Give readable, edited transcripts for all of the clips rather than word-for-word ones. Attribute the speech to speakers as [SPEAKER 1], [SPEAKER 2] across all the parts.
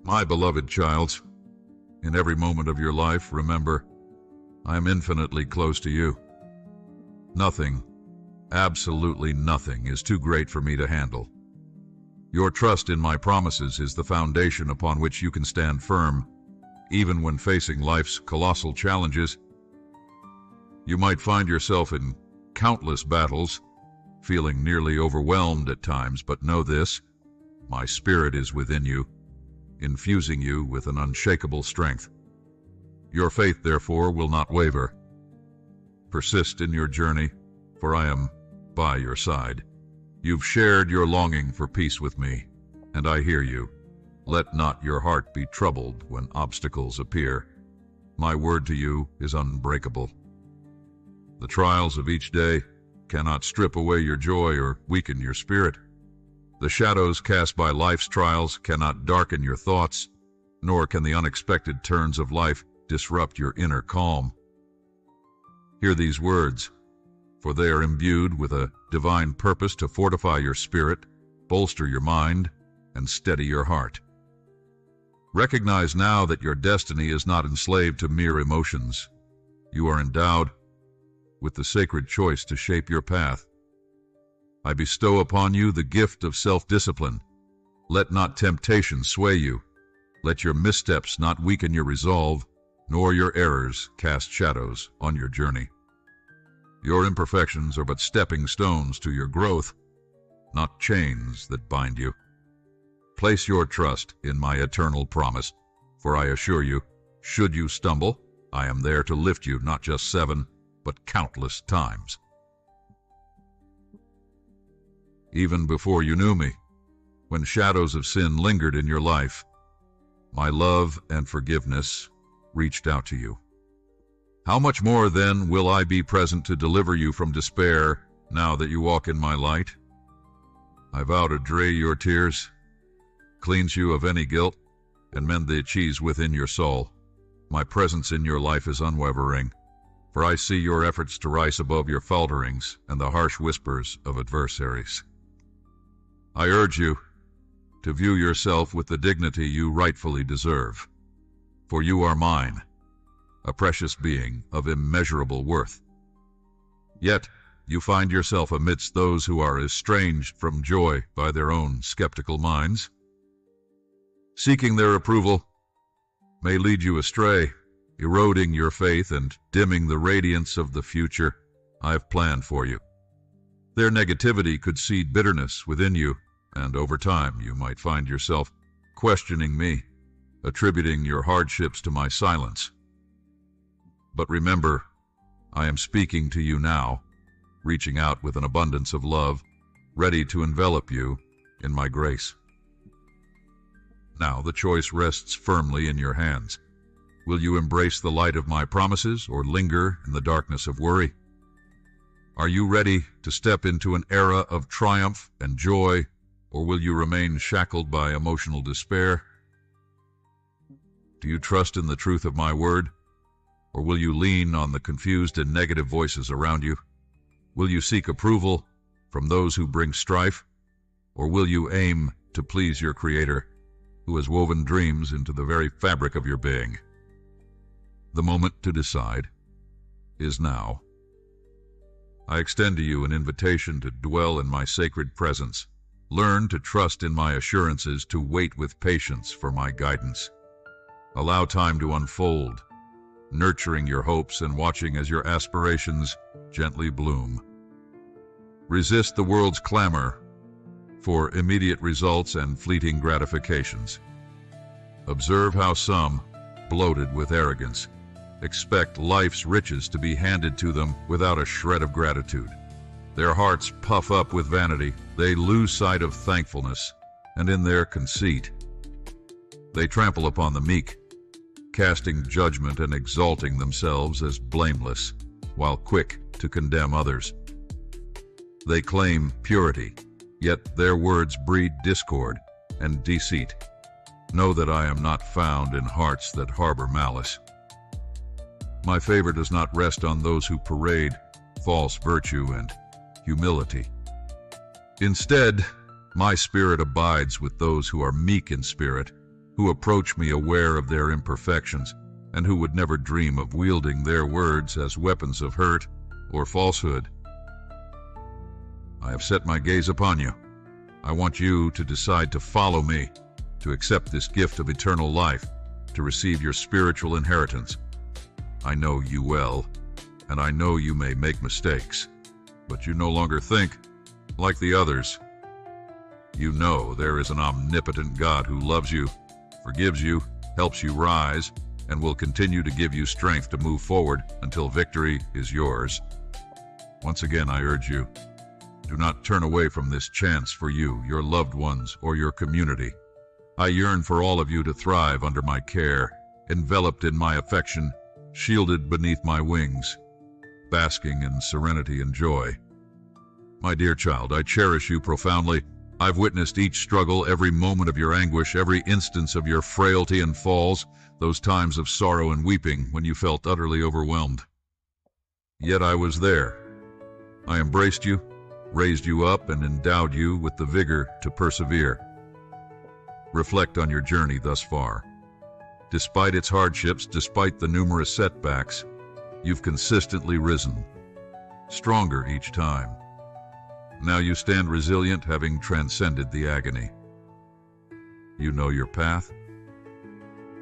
[SPEAKER 1] My beloved child, in every moment of your life, remember, I am infinitely close to you. Nothing, absolutely nothing, is too great for me to handle. Your trust in my promises is the foundation upon which you can stand firm, even when facing life's colossal challenges. You might find yourself in countless battles, feeling nearly overwhelmed at times, but know this: my spirit is within you, infusing you with an unshakable strength. Your faith, therefore, will not waver. Persist in your journey, for I am by your side. You've shared your longing for peace with me, and I hear you. Let not your heart be troubled when obstacles appear. My word to you is unbreakable. The trials of each day cannot strip away your joy or weaken your spirit. The shadows cast by life's trials cannot darken your thoughts, nor can the unexpected turns of life disrupt your inner calm. Hear these words, for they are imbued with a divine purpose to fortify your spirit, bolster your mind, and steady your heart. Recognize now that your destiny is not enslaved to mere emotions. You are endowed with the sacred choice to shape your path. I bestow upon you the gift of self-discipline. Let not temptation sway you. Let your missteps not weaken your resolve, nor your errors cast shadows on your journey. Your imperfections are but stepping stones to your growth, not chains that bind you. Place your trust in my eternal promise, for I assure you, should you stumble, I am there to lift you not just 7, but countless times. Even before you knew me, when shadows of sin lingered in your life, my love and forgiveness reached out to you. How much more then will I be present to deliver you from despair now that you walk in my light? I vow to dry your tears, cleanse you of any guilt, and mend the cheese within your soul. My presence in your life is unwavering, for I see your efforts to rise above your falterings and the harsh whispers of adversaries. I urge you to view yourself with the dignity you rightfully deserve, for you are mine, a precious being of immeasurable worth. Yet you find yourself amidst those who are estranged from joy by their own skeptical minds. Seeking their approval may lead you astray, eroding your faith and dimming the radiance of the future I've planned for you. Their negativity could seed bitterness within you, and over time you might find yourself questioning me, attributing your hardships to my silence. But remember, I am speaking to you now, reaching out with an abundance of love, ready to envelop you in my grace. Now the choice rests firmly in your hands. Will you embrace the light of my promises or linger in the darkness of worry? Are you ready to step into an era of triumph and joy, or will you remain shackled by emotional despair? Do you trust in the truth of my word, or will you lean on the confused and negative voices around you? Will you seek approval from those who bring strife, or will you aim to please your Creator, who has woven dreams into the very fabric of your being? The moment to decide is now. I extend to you an invitation to dwell in my sacred presence. Learn to trust in my assurances, to wait with patience for my guidance. Allow time to unfold, nurturing your hopes and watching as your aspirations gently bloom. Resist the world's clamor for immediate results and fleeting gratifications. Observe how some, bloated with arrogance, expect life's riches to be handed to them without a shred of gratitude. Their hearts puff up with vanity, they lose sight of thankfulness, and in their conceit, they trample upon the meek, casting judgment and exalting themselves as blameless, while quick to condemn others. They claim purity, yet their words breed discord and deceit. Know that I am not found in hearts that harbor malice. My favor does not rest on those who parade false virtue and humility. Instead, my spirit abides with those who are meek in spirit, who approach me aware of their imperfections, and who would never dream of wielding their words as weapons of hurt or falsehood. I have set my gaze upon you. I want you to decide to follow me, to accept this gift of eternal life, to receive your spiritual inheritance. I know you well, and I know you may make mistakes, but you no longer think like the others. You know there is an omnipotent God who loves you, forgives you, helps you rise, and will continue to give you strength to move forward until victory is yours. Once again, I urge you, do not turn away from this chance for you, your loved ones, or your community. I yearn for all of you to thrive under my care, enveloped in my affection, shielded beneath my wings, basking in serenity and joy. My dear child, I cherish you profoundly. I've witnessed each struggle, every moment of your anguish, every instance of your frailty and falls, those times of sorrow and weeping when you felt utterly overwhelmed. Yet I was there. I embraced you, raised you up, and endowed you with the vigor to persevere. Reflect on your journey thus far. Despite its hardships, despite the numerous setbacks, you've consistently risen, stronger each time. Now you stand resilient, having transcended the agony. You know your path.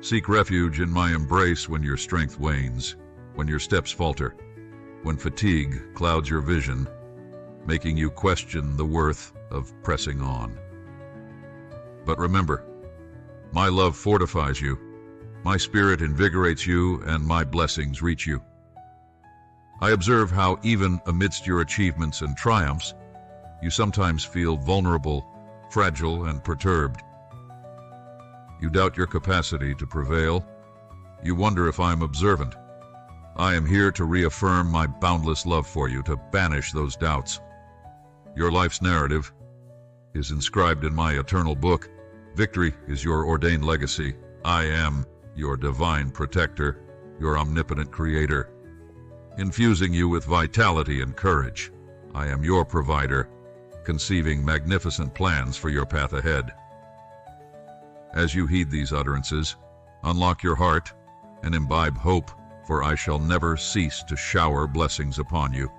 [SPEAKER 1] Seek refuge in my embrace when your strength wanes, when your steps falter, when fatigue clouds your vision, making you question the worth of pressing on. But remember, my love fortifies you, my spirit invigorates you, and my blessings reach you. I observe how even amidst your achievements and triumphs, you sometimes feel vulnerable, fragile, and perturbed. You doubt your capacity to prevail. You wonder if I'm observant. I am here to reaffirm my boundless love for you, to banish those doubts. Your life's narrative is inscribed in my eternal book. Victory is your ordained legacy. I am your divine protector, your omnipotent creator, infusing you with vitality and courage. I am your provider, conceiving magnificent plans for your path ahead. As you heed these utterances, unlock your heart and imbibe hope, for I shall never cease to shower blessings upon you.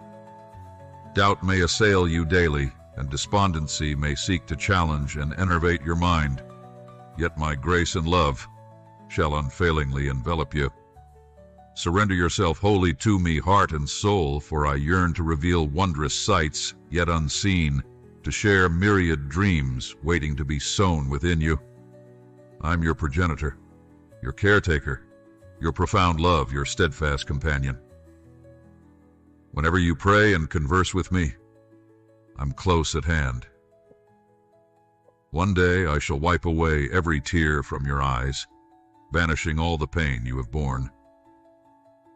[SPEAKER 1] Doubt may assail you daily, and despondency may seek to challenge and enervate your mind, yet my grace and love shall unfailingly envelop you. Surrender yourself wholly to me, heart and soul, for I yearn to reveal wondrous sights yet unseen, to share myriad dreams waiting to be sown within you. I'm your progenitor, your caretaker, your profound love, your steadfast companion. Whenever you pray and converse with me, I'm close at hand. One day I shall wipe away every tear from your eyes, banishing all the pain you have borne.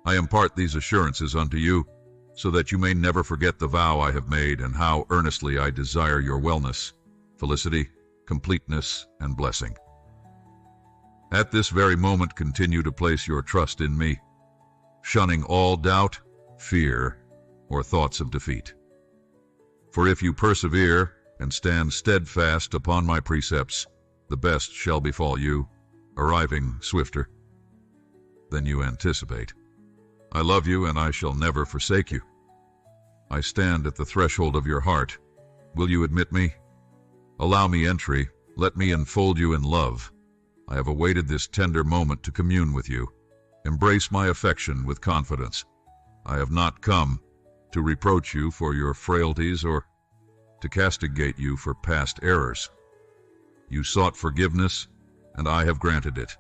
[SPEAKER 1] I impart these assurances unto you, so that you may never forget the vow I have made and how earnestly I desire your wellness, felicity, completeness, and blessing. At this very moment, continue to place your trust in me, shunning all doubt, fear, or thoughts of defeat. For if you persevere and stand steadfast upon my precepts, the best shall befall you, arriving swifter than you anticipate. I love you, and I shall never forsake you. I stand at the threshold of your heart. Will you admit me? Allow me entry. Let me enfold you in love. I have awaited this tender moment to commune with you. Embrace my affection with confidence. I have not come to reproach you for your frailties or to castigate you for past errors. You sought forgiveness, and I have granted it.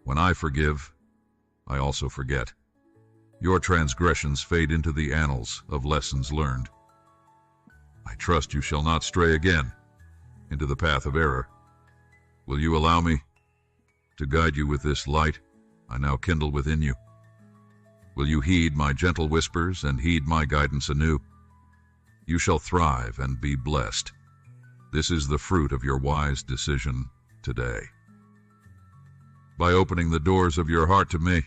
[SPEAKER 1] When I forgive, I also forget. Your transgressions fade into the annals of lessons learned. I trust you shall not stray again into the path of error. Will you allow me to guide you with this light I now kindle within you? Will you heed my gentle whispers and heed my guidance anew? You shall thrive and be blessed. This is the fruit of your wise decision today. By opening the doors of your heart to me,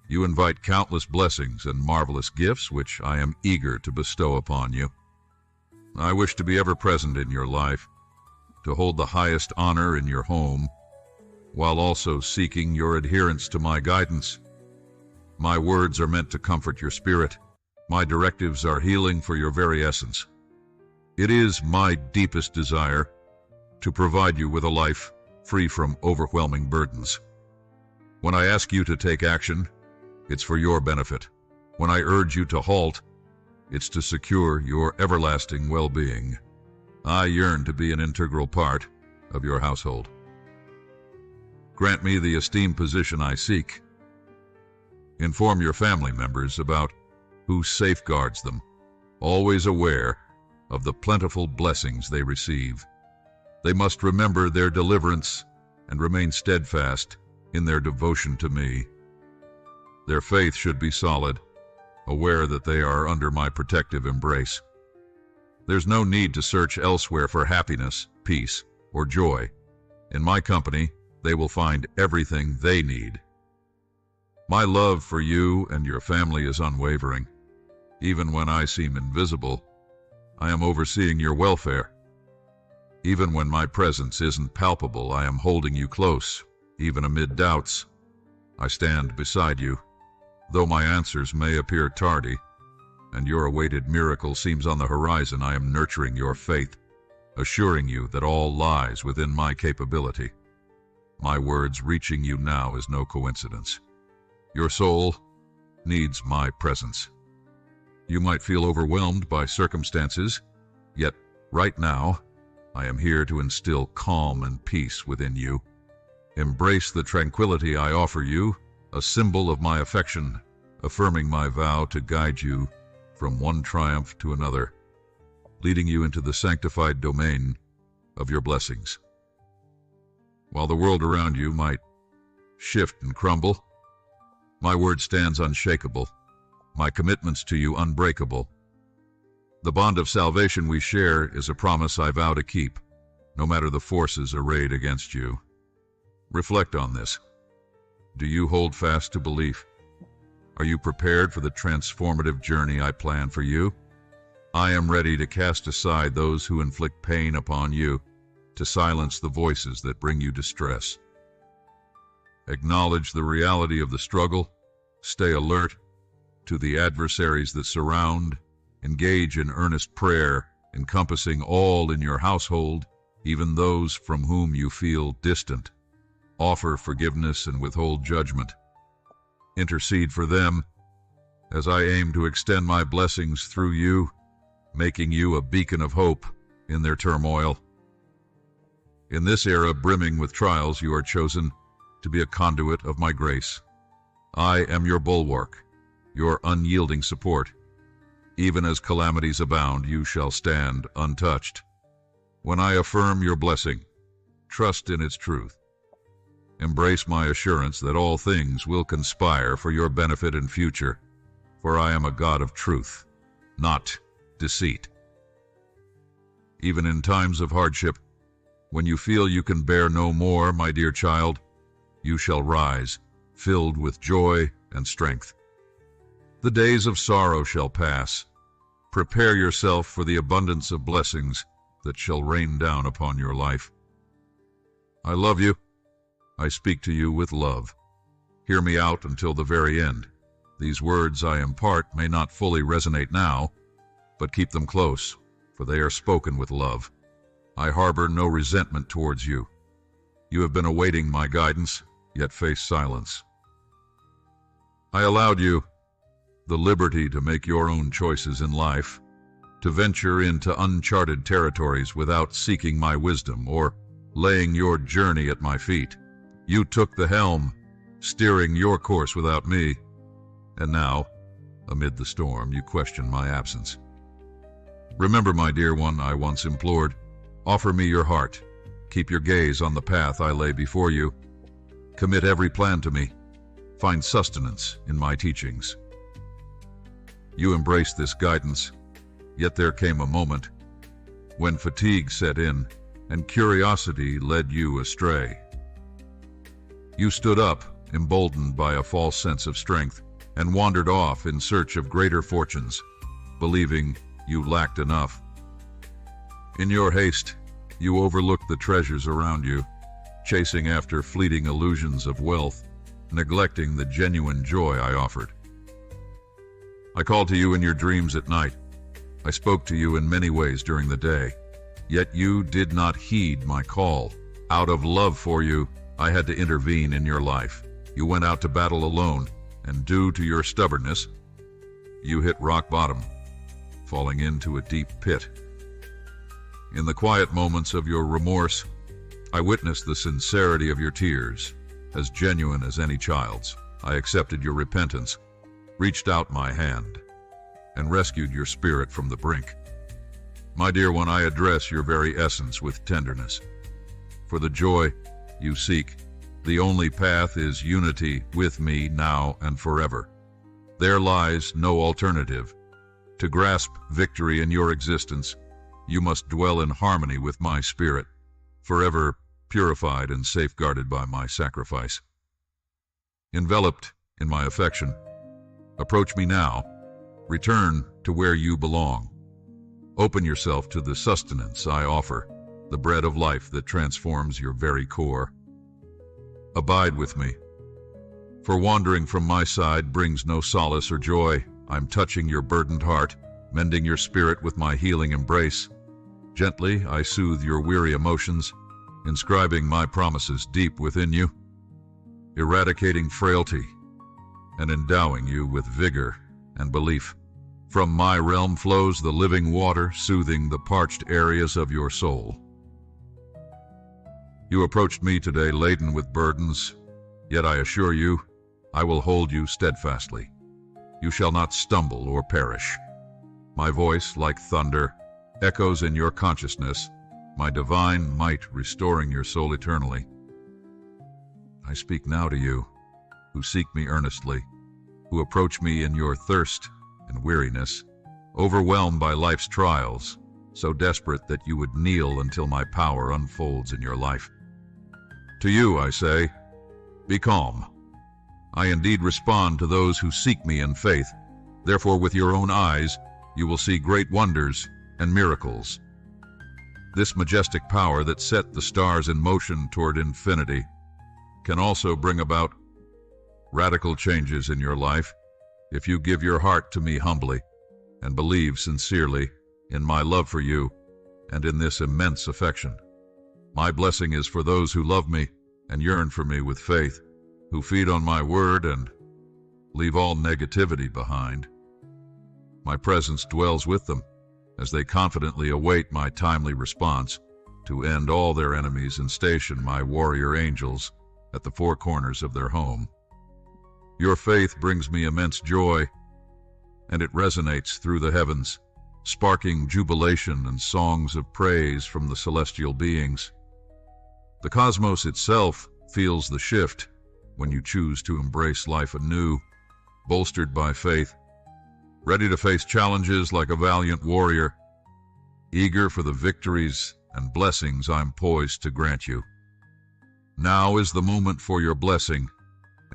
[SPEAKER 1] you invite countless blessings and marvelous gifts which I am eager to bestow upon you. I wish to be ever present in your life, to hold the highest honor in your home, while also seeking your adherence to my guidance. My words are meant to comfort your spirit. My directives are healing for your very essence. It is my deepest desire to provide you with a life free from overwhelming burdens. When I ask you to take action, it's for your benefit. When I urge you to halt, it's to secure your everlasting well-being. I yearn to be an integral part of your household. Grant me the esteemed position I seek. Inform your family members about who safeguards them, always aware of the plentiful blessings they receive. They must remember their deliverance and remain steadfast in their devotion to me. Their faith should be solid, aware that they are under my protective embrace. There's no need to search elsewhere for happiness, peace, or joy. In my company, they will find everything they need. My love for you and your family is unwavering. Even when I seem invisible, I am overseeing your welfare. Even when my presence isn't palpable, I am holding you close. Even amid doubts, I stand beside you. Though my answers may appear tardy, and your awaited miracle seems on the horizon, I am nurturing your faith, assuring you that all lies within my capability. My words reaching you now is no coincidence. Your soul needs my presence. You might feel overwhelmed by circumstances, yet right now, I am here to instill calm and peace within you. Embrace the tranquility I offer you, a symbol of my affection, affirming my vow to guide you from one triumph to another, leading you into the sanctified domain of your blessings. While the world around you might shift and crumble, my word stands unshakable, my commitments to you unbreakable. The bond of salvation we share is a promise I vow to keep, no matter the forces arrayed against you. Reflect on this. Do you hold fast to belief? Are you prepared for the transformative journey I plan for you? I am ready to cast aside those who inflict pain upon you, to silence the voices that bring you distress. Acknowledge the reality of the struggle, stay alert to the adversaries that surround, engage in earnest prayer, encompassing all in your household, even those from whom you feel distant. Offer forgiveness and withhold judgment. Intercede for them as I aim to extend my blessings through you, making you a beacon of hope in their turmoil. In this era brimming with trials, you are chosen to be a conduit of my grace. I am your bulwark, your unyielding support. Even as calamities abound, you shall stand untouched. When I affirm your blessing, trust in its truth. Embrace my assurance that all things will conspire for your benefit and future, for I am a God of truth, not deceit. Even in times of hardship, when you feel you can bear no more, my dear child, you shall rise, filled with joy and strength. The days of sorrow shall pass. Prepare yourself for the abundance of blessings that shall rain down upon your life. I love you. I speak to you with love. Hear me out until the very end. These words I impart may not fully resonate now, but keep them close, for they are spoken with love. I harbor no resentment towards you. You have been awaiting my guidance, yet face silence. I allowed you the liberty to make your own choices in life, to venture into uncharted territories without seeking my wisdom or laying your journey at my feet. You took the helm, steering your course without me, and now, amid the storm, you question my absence. Remember, my dear one, I once implored, offer me your heart, keep your gaze on the path I lay before you, commit every plan to me, find sustenance in my teachings. You embraced this guidance, yet there came a moment when fatigue set in and curiosity led you astray. You stood up, emboldened by a false sense of strength, and wandered off in search of greater fortunes, believing you lacked enough. In your haste, you overlooked the treasures around you, chasing after fleeting illusions of wealth, neglecting the genuine joy I offered. I called to you in your dreams at night. I spoke to you in many ways during the day, yet you did not heed my call. Out of love for you, I had to intervene in your life. You went out to battle alone, and due to your stubbornness, you hit rock bottom, falling into a deep pit. In the quiet moments of your remorse, I witnessed the sincerity of your tears, as genuine as any child's. I accepted your repentance, reached out my hand, and rescued your spirit from the brink. My dear one, I address your very essence with tenderness. For the joy you seek, the only path is unity with me now and forever. There lies no alternative. To grasp victory in your existence, you must dwell in harmony with my spirit, forever purified and safeguarded by my sacrifice. Enveloped in my affection, approach me now. Return to where you belong. Open yourself to the sustenance I offer, the bread of life that transforms your very core. Abide with me, for wandering from my side brings no solace or joy. I'm touching your burdened heart, mending your spirit with my healing embrace. Gently, I soothe your weary emotions, inscribing my promises deep within you, eradicating frailty and endowing you with vigor and belief. From my realm flows the living water, soothing the parched areas of your soul. You approached me today laden with burdens, yet I assure you, I will hold you steadfastly. You shall not stumble or perish. My voice, like thunder, echoes in your consciousness, my divine might restoring your soul eternally. I speak now to you, who seek me earnestly, who approach me in your thirst and weariness, overwhelmed by life's trials, so desperate that you would kneel until my power unfolds in your life. To you I say, be calm. I indeed respond to those who seek me in faith. Therefore, with your own eyes, you will see great wonders and miracles. This majestic power that set the stars in motion toward infinity can also bring about radical changes in your life if you give your heart to me humbly and believe sincerely in my love for you and in this immense affection. My blessing is for those who love me and yearn for me with faith, who feed on my word and leave all negativity behind. My presence dwells with them as they confidently await my timely response to end all their enemies and station my warrior angels at the four corners of their home. Your faith brings me immense joy, and it resonates through the heavens, sparking jubilation and songs of praise from the celestial beings. The cosmos itself feels the shift when you choose to embrace life anew, bolstered by faith, ready to face challenges like a valiant warrior, eager for the victories and blessings I'm poised to grant you. Now is the moment for your blessing,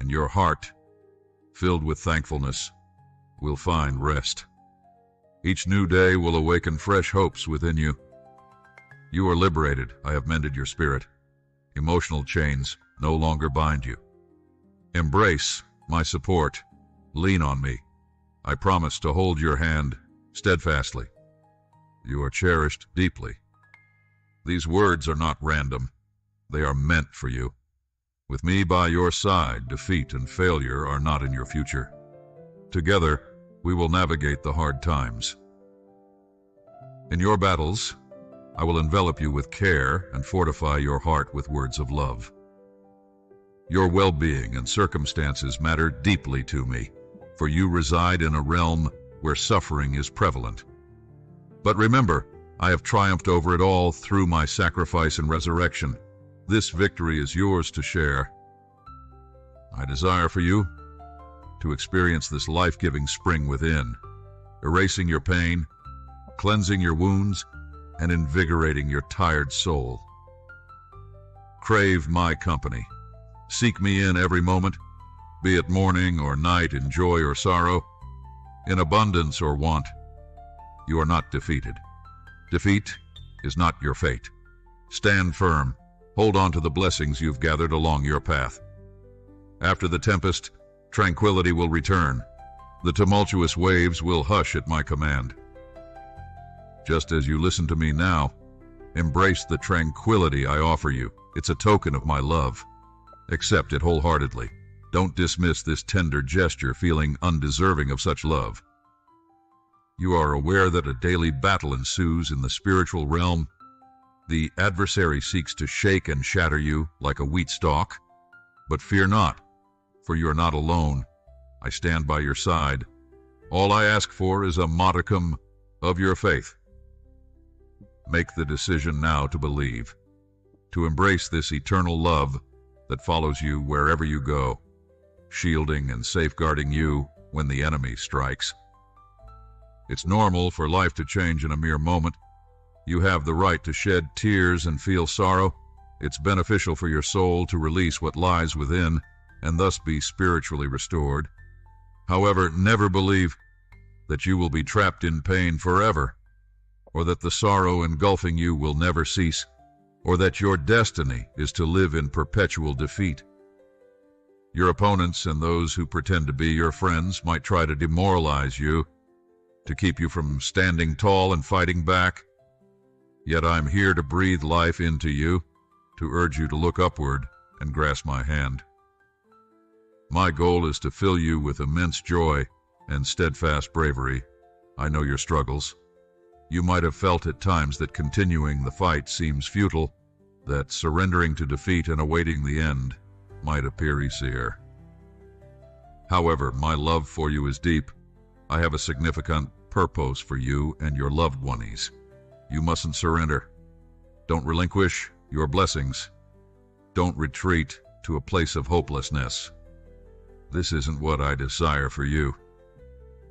[SPEAKER 1] and your heart, filled with thankfulness, will find rest. Each new day will awaken fresh hopes within you. You are liberated. I have mended your spirit. Emotional chains no longer bind you. Embrace my support. Lean on me. I promise to hold your hand steadfastly. You are cherished deeply. These words are not random. They are meant for you. With me by your side, defeat and failure are not in your future. Together, we will navigate the hard times. In your battles, I will envelop you with care and fortify your heart with words of love. Your well-being and circumstances matter deeply to me, for you reside in a realm where suffering is prevalent. But remember, I have triumphed over it all through my sacrifice and resurrection. This victory is yours to share. I desire for you to experience this life-giving spring within, erasing your pain, cleansing your wounds, and invigorating your tired soul. Crave my company. Seek me in every moment, be it morning or night, in joy or sorrow, in abundance or want. You are not defeated. Defeat is not your fate. Stand firm, Hold on to the blessings you've gathered along your path. After the tempest, tranquility will return. The tumultuous waves will hush at my command. Just as you listen to me now, embrace the tranquility I offer you. It's a token of my love. Accept it wholeheartedly. Don't dismiss this tender gesture, feeling undeserving of such love. You are aware that a daily battle ensues in the spiritual realm. The adversary seeks to shake and shatter you like a wheat stalk. But fear not, for you are not alone. I stand by your side. All I ask for is a modicum of your faith. Make the decision now to believe, to embrace this eternal love that follows you wherever you go, shielding and safeguarding you when the enemy strikes. It's normal for life to change in a mere moment. You have the right to shed tears and feel sorrow. It's beneficial for your soul to release what lies within and thus be spiritually restored. However, never believe that you will be trapped in pain forever, or that the sorrow engulfing you will never cease, or that your destiny is to live in perpetual defeat. Your opponents and those who pretend to be your friends might try to demoralize you, to keep you from standing tall and fighting back. Yet I'm here to breathe life into you, to urge you to look upward and grasp my hand. My goal is to fill you with immense joy and steadfast bravery. I know your struggles. You might have felt at times that continuing the fight seems futile, that surrendering to defeat and awaiting the end might appear easier. However, my love for you is deep. I have a significant purpose for you and your loved ones. You mustn't surrender. Don't relinquish your blessings. Don't retreat to a place of hopelessness. This isn't what I desire for you.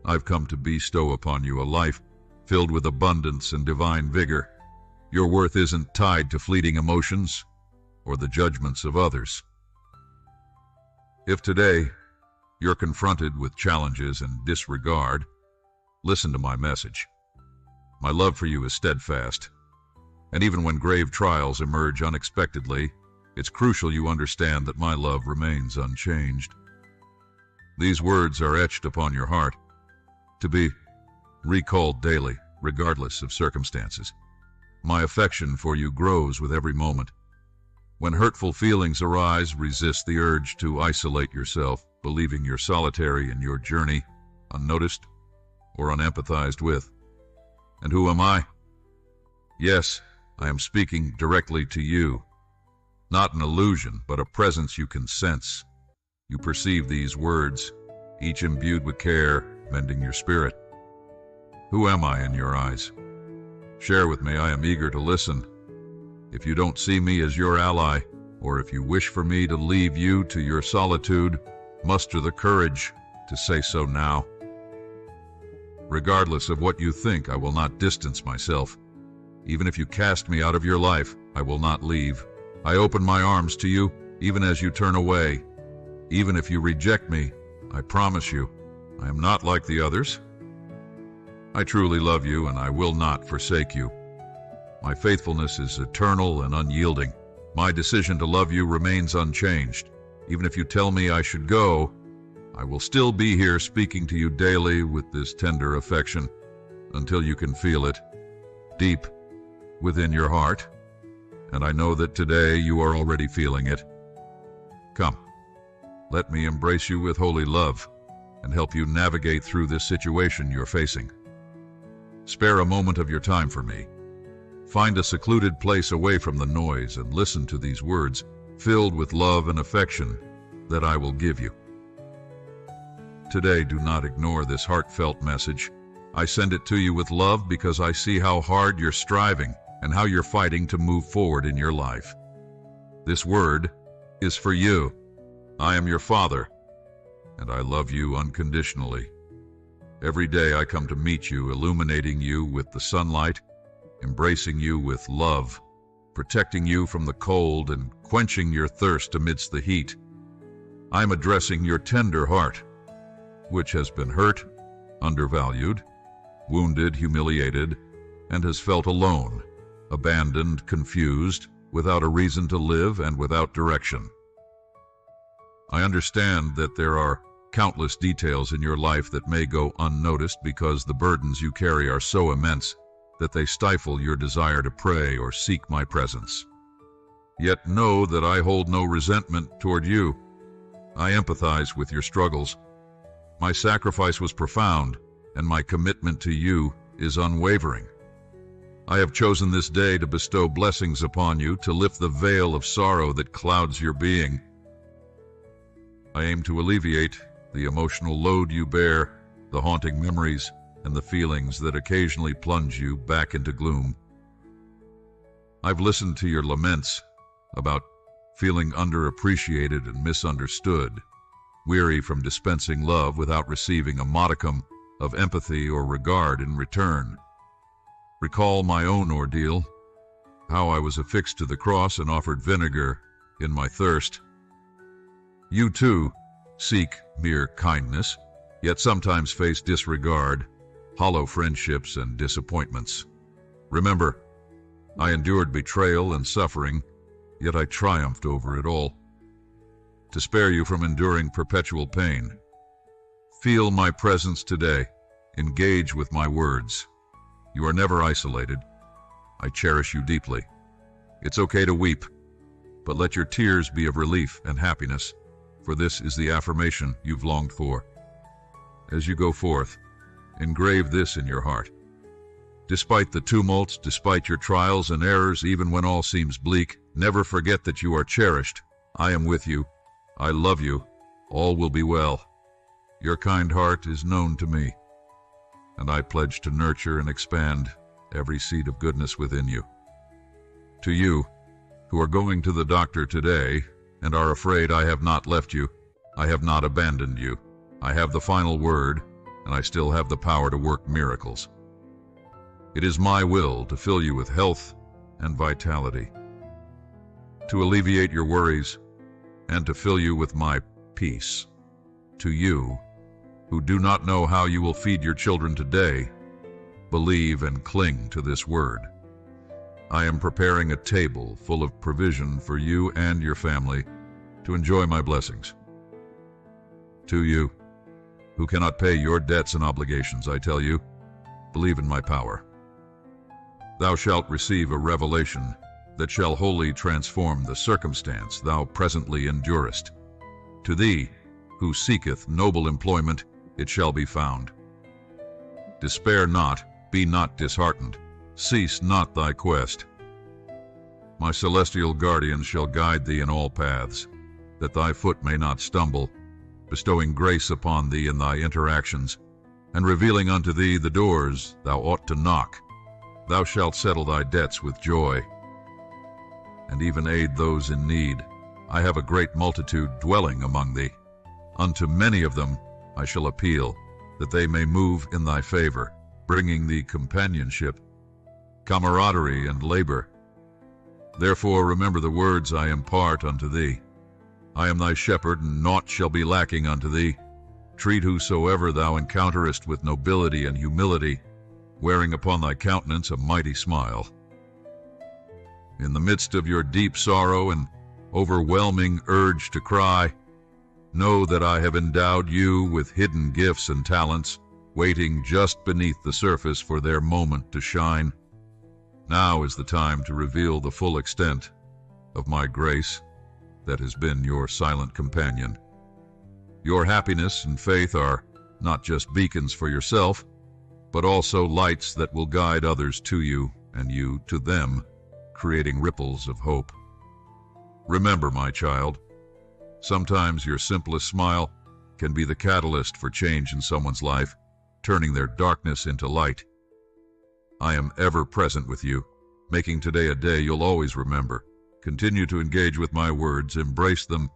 [SPEAKER 1] I've come to bestow upon you a life filled with abundance and divine vigor. Your worth isn't tied to fleeting emotions or the judgments of others. If today you're confronted with challenges and disregard, listen to my message. My love for you is steadfast, and even when grave trials emerge unexpectedly, it's crucial you understand that my love remains unchanged. These words are etched upon your heart, to be recalled daily, regardless of circumstances. My affection for you grows with every moment. When hurtful feelings arise, resist the urge to isolate yourself, believing you're solitary in your journey, unnoticed or unempathized with. And who am I? Yes, I am speaking directly to you. Not an illusion, but a presence you can sense. You perceive these words, each imbued with care, mending your spirit. Who am I in your eyes? Share with me, I am eager to listen. If you don't see me as your ally, or if you wish for me to leave you to your solitude, muster the courage to say so now. Regardless of what you think, I will not distance myself. Even if you cast me out of your life, I will not leave. I open my arms to you, even as you turn away. Even if you reject me, I promise you, I am not like the others. I truly love you, and I will not forsake you. My faithfulness is eternal and unyielding. My decision to love you remains unchanged. Even if you tell me I should go, I will still be here speaking to you daily with this tender affection until you can feel it deep within your heart. And I know that today you are already feeling it. Come, let me embrace you with holy love and help you navigate through this situation you're facing. Spare a moment of your time for me. Find a secluded place away from the noise and listen to these words filled with love and affection that I will give you. Today, do not ignore this heartfelt message. I send it to you with love because I see how hard you're striving and how you're fighting to move forward in your life. This word is for you. I am your Father, and I love you unconditionally. Every day I come to meet you, illuminating you with the sunlight, embracing you with love, protecting you from the cold and quenching your thirst amidst the heat. I'm addressing your tender heart, which has been hurt, undervalued, wounded, humiliated, and has felt alone, abandoned, confused, without a reason to live and without direction. I understand that there are countless details in your life that may go unnoticed because the burdens you carry are so immense that they stifle your desire to pray or seek my presence. Yet know that I hold no resentment toward you. I empathize with your struggles. My sacrifice was profound, and my commitment to you is unwavering. I have chosen this day to bestow blessings upon you, to lift the veil of sorrow that clouds your being. I aim to alleviate the emotional load you bear, the haunting memories, and the feelings that occasionally plunge you back into gloom. I've listened to your laments about feeling underappreciated and misunderstood, weary from dispensing love without receiving a modicum of empathy or regard in return. Recall my own ordeal, how I was affixed to the cross and offered vinegar in my thirst. You too seek mere kindness, yet sometimes face disregard, hollow friendships, and disappointments. Remember, I endured betrayal and suffering, yet I triumphed over it all. To spare you from enduring perpetual pain, feel my presence today. Engage with my words. You are never isolated. I cherish you deeply. It's okay to weep, but let your tears be of relief and happiness, for this is the affirmation you've longed for. As you go forth, engrave this in your heart. Despite the tumults, despite your trials and errors, even when all seems bleak, never forget that you are cherished. I am with you. I love you. All will be well. Your kind heart is known to me, and I pledge to nurture and expand every seed of goodness within you. To you, who are going to the doctor today and are afraid I have not left you, I have not abandoned you. I have the final word, and I still have the power to work miracles. It is my will to fill you with health and vitality, to alleviate your worries, and to fill you with my peace. To you, who do not know how you will feed your children today, believe and cling to this word. I am preparing a table full of provision for you and your family to enjoy my blessings. To you, who cannot pay your debts and obligations, I tell you, believe in my power. Thou shalt receive a revelation that shall wholly transform the circumstance thou presently endurest. To thee, who seeketh noble employment, it shall be found. Despair not, be not disheartened, cease not thy quest. My celestial guardians shall guide thee in all paths, that thy foot may not stumble, bestowing grace upon thee in thy interactions, and revealing unto thee the doors thou ought to knock. Thou shalt settle thy debts with joy, and even aid those in need. I have a great multitude dwelling among thee. Unto many of them I shall appeal, that they may move in thy favor, bringing thee companionship, camaraderie, and labor. Therefore remember the words I impart unto thee. I am thy shepherd, and naught shall be lacking unto thee. Treat whosoever thou encounterest with nobility and humility, wearing upon thy countenance a mighty smile. In the midst of your deep sorrow and overwhelming urge to cry, know that I have endowed you with hidden gifts and talents, waiting just beneath the surface for their moment to shine. Now is the time to reveal the full extent of my grace that has been your silent companion. Your happiness and faith are not just beacons for yourself, but also lights that will guide others to you and you to them, creating ripples of hope. Remember, my child, sometimes your simplest smile can be the catalyst for change in someone's life, turning their darkness into light. I am ever present with you, making today a day you'll always remember. Continue to engage with my words, embrace them,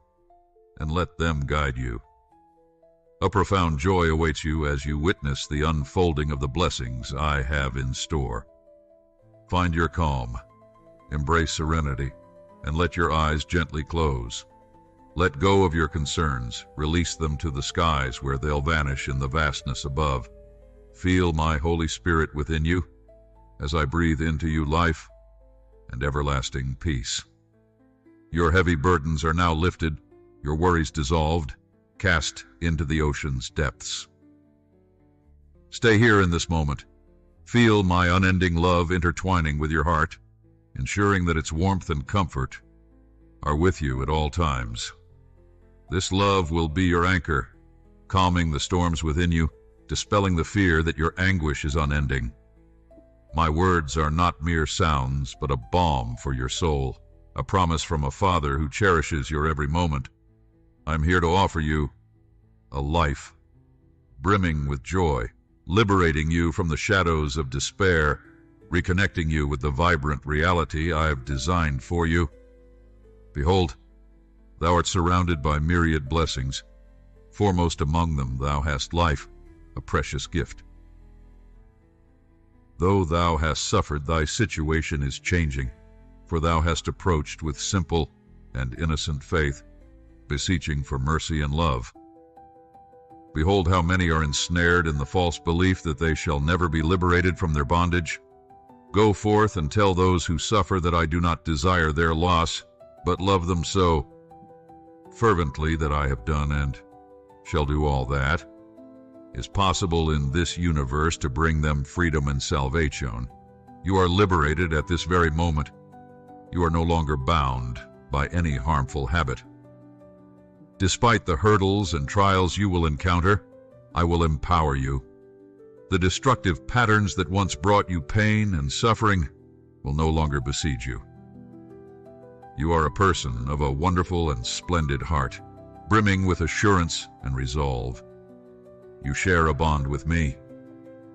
[SPEAKER 1] and let them guide you. A profound joy awaits you as you witness the unfolding of the blessings I have in store. Find your calm, embrace serenity, and let your eyes gently close. Let go of your concerns, release them to the skies where they'll vanish in the vastness above. Feel my Holy Spirit within you as I breathe into you life, and everlasting peace. Your heavy burdens are now lifted, your worries dissolved, cast into the ocean's depths. Stay here in this moment. Feel my unending love intertwining with your heart, ensuring that its warmth and comfort are with you at all times. This love will be your anchor, calming the storms within you, dispelling the fear that your anguish is unending. My words are not mere sounds, but a balm for your soul, a promise from a Father who cherishes your every moment. I'm here to offer you a life brimming with joy, liberating you from the shadows of despair, reconnecting you with the vibrant reality I have designed for you. Behold, thou art surrounded by myriad blessings. Foremost among them thou hast life, a precious gift. Though thou hast suffered, thy situation is changing, for thou hast approached with simple and innocent faith, beseeching for mercy and love. Behold how many are ensnared in the false belief that they shall never be liberated from their bondage. Go forth and tell those who suffer that I do not desire their loss, but love them so fervently that I have done and shall do all that is possible in this universe to bring them freedom and salvation. You are liberated at this very moment. You are no longer bound by any harmful habit. Despite the hurdles and trials you will encounter, I will empower you. The destructive patterns that once brought you pain and suffering will no longer besiege you. You are a person of a wonderful and splendid heart, brimming with assurance and resolve. You share a bond with me.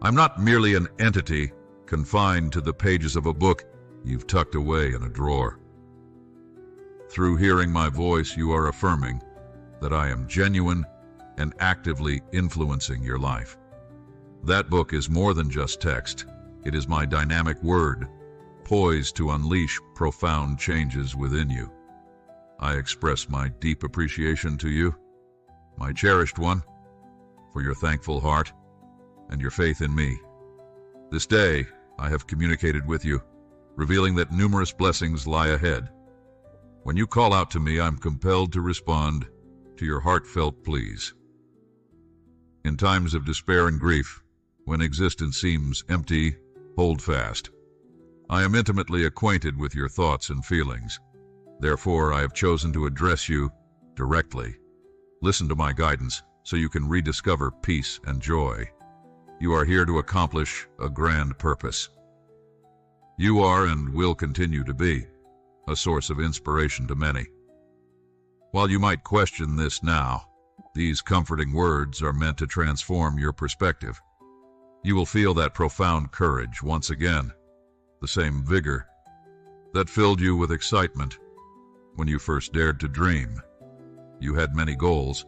[SPEAKER 1] I'm not merely an entity confined to the pages of a book you've tucked away in a drawer. Through hearing my voice, you are affirming that I am genuine and actively influencing your life. That book is more than just text. It is my dynamic word, poised to unleash profound changes within you. I express my deep appreciation to you, my cherished one, for your thankful heart and your faith in me. This day, I have communicated with you, revealing that numerous blessings lie ahead. When you call out to me, I'm compelled to respond to your heartfelt pleas. In times of despair and grief, when existence seems empty, hold fast. I am intimately acquainted with your thoughts and feelings. Therefore, I have chosen to address you directly. Listen to my guidance so you can rediscover peace and joy. You are here to accomplish a grand purpose. You are and will continue to be a source of inspiration to many. While you might question this now, these comforting words are meant to transform your perspective. You will feel that profound courage once again, the same vigor that filled you with excitement when you first dared to dream. You had many goals,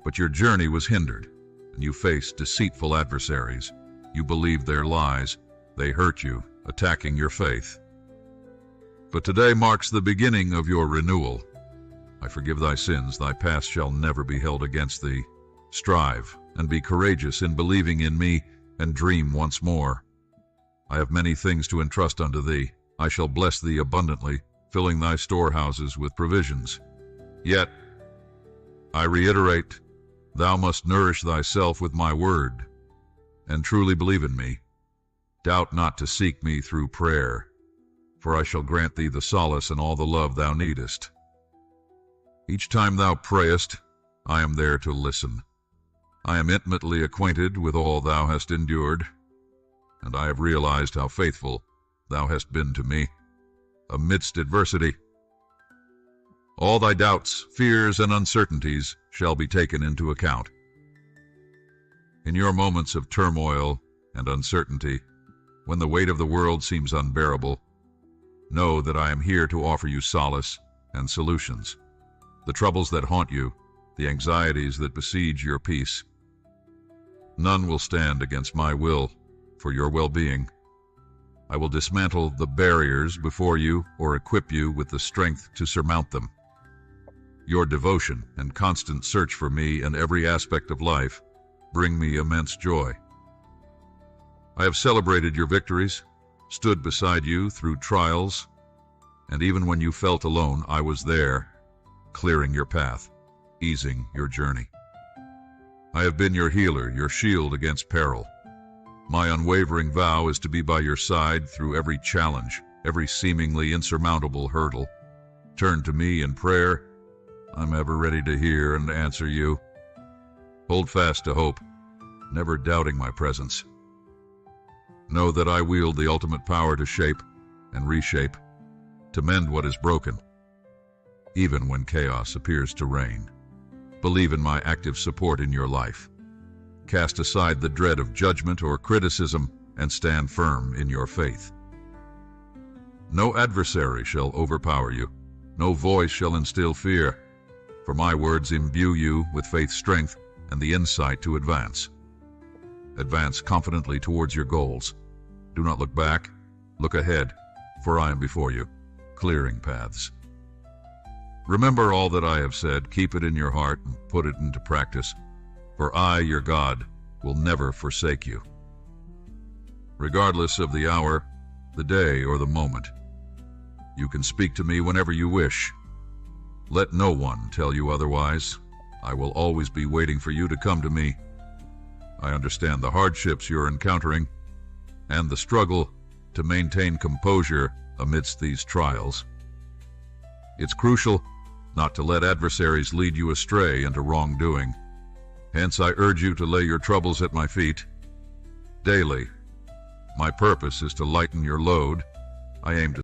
[SPEAKER 1] but your journey was hindered, and you faced deceitful adversaries. You believed their lies. They hurt you, attacking your faith. But today marks the beginning of your renewal. I forgive thy sins, thy past shall never be held against thee. Strive and be courageous in believing in me, and dream once more. I have many things to entrust unto thee. I shall bless thee abundantly, filling thy storehouses with provisions. Yet, I reiterate, thou must nourish thyself with my word, and truly believe in me. Doubt not to seek me through prayer, for I shall grant thee the solace and all the love thou needest. Each time thou prayest, I am there to listen. I am intimately acquainted with all thou hast endured, and I have realized how faithful thou hast been to me amidst adversity. All thy doubts, fears, and uncertainties shall be taken into account. In your moments of turmoil and uncertainty, when the weight of the world seems unbearable, know that I am here to offer you solace and solutions. The troubles that haunt you, the anxieties that besiege your peace, none will stand against my will for your well-being. I will dismantle the barriers before you or equip you with the strength to surmount them. Your devotion and constant search for me in every aspect of life bring me immense joy. I have celebrated your victories, stood beside you through trials, And even when you felt alone, I was there, clearing your path, easing your journey. I have been your healer, your shield against peril. My unwavering vow is to be by your side through every challenge, every seemingly insurmountable hurdle. Turn to me in prayer. I'm ever ready to hear and answer you. Hold fast to hope, never doubting my presence. Know that I wield the ultimate power to shape and reshape, to mend what is broken, even when chaos appears to reign. Believe in my active support in your life. Cast aside the dread of judgment or criticism and stand firm in your faith. No adversary shall overpower you. No voice shall instill fear, for my words imbue you with faith, strength, and the insight to advance. Advance confidently towards your goals. Do not look back, look ahead, for I am before you, clearing paths. Remember all that I have said, keep it in your heart, and put it into practice, for I, your God, will never forsake you. Regardless of the hour, the day, or the moment, you can speak to me whenever you wish. Let no one tell you otherwise. I will always be waiting for you to come to me. I understand the hardships you're encountering and the struggle to maintain composure amidst these trials. It's crucial not to let adversaries lead you astray into wrongdoing. Hence, I urge you to lay your troubles at my feet daily. My purpose is to lighten your load. I aim to